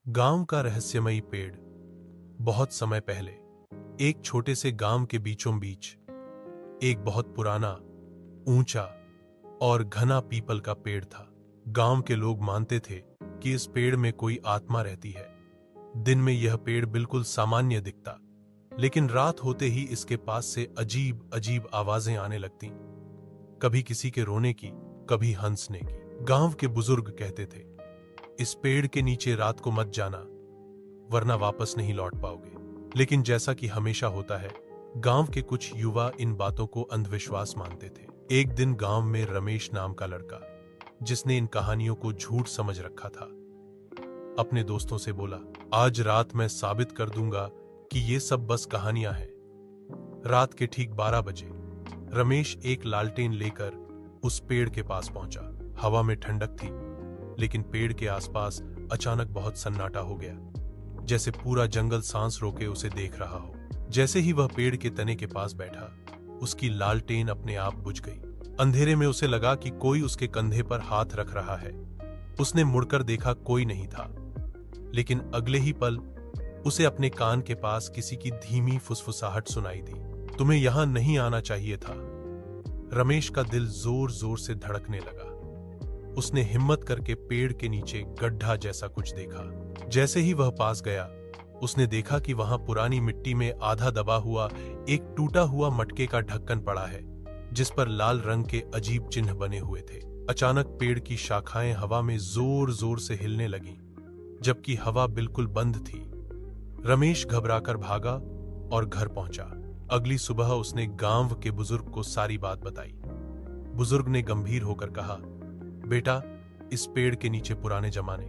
गांव का रहस्यमयी पेड़। बहुत समय पहले एक छोटे से गांव के बीचों बीच एक बहुत पुराना, ऊंचा और घना पीपल का पेड़ था। गांव के लोग मानते थे कि इस पेड़ में कोई आत्मा रहती है। दिन में यह पेड़ बिल्कुल सामान्य दिखता, लेकिन रात होते ही इसके पास से अजीब अजीब आवाजें आने लगती, कभी किसी के रोने की, कभी हंसने की। गांव के बुजुर्ग कहते थे, इस पेड़ के नीचे रात को मत जाना, वरना वापस नहीं लौट पाओगे। लेकिन जैसा कि हमेशा होता है, गांव के कुछ युवा इन बातों को अंधविश्वास मानते थे। एक दिन गांव में रमेश नाम का लड़का, जिसने इन कहानियों को झूठ समझ रखा था, अपने दोस्तों से बोला, आज रात मैं साबित कर दूंगा कि ये सब बस कहानियां हैं। रात के ठीक 12 बजे रमेश एक लालटेन लेकर उस पेड़ के पास पहुंचा। हवा में ठंडक थी, लेकिन पेड़ के आसपास अचानक बहुत सन्नाटा हो गया, जैसे पूरा जंगल सांस रोके उसे देख रहा हो। जैसे ही वह पेड़ के तने के पास बैठा, उसकी लालटेन अपने आप बुझ गई। अंधेरे में उसे लगा कि कोई उसके कंधे पर हाथ रख रहा है। उसने मुड़कर देखा, कोई नहीं था, लेकिन अगले ही पल उसे अपने कान के पास किसी की धीमी फुसफुसाहट सुनाई दी। तुम्हें यहां नहीं आना चाहिए था। रमेश का दिल जोर जोर से धड़कने लगा। उसने हिम्मत करके पेड़ के नीचे गड्ढा जैसा कुछ देखा। जैसे ही वह पास गया, उसने देखा कि वहां पुरानी मिट्टी में आधा दबा हुआ एक टूटा हुआ मटके का ढक्कन पड़ा है, जिस पर लाल रंग के अजीब चिन्ह बने हुए थे। अचानक पेड़ की शाखाएं हवा में जोर जोर से हिलने लगीं, जबकि हवा बिल्कुल बंद थी। रमेश घबराकर भागा और घर पहुंचा। अगली सुबह उसने गांव के बुजुर्ग को सारी बात बताई। बुजुर्ग ने गंभीर होकर कहा, बेटा, इस पेड़ के नीचे पुराने जमाने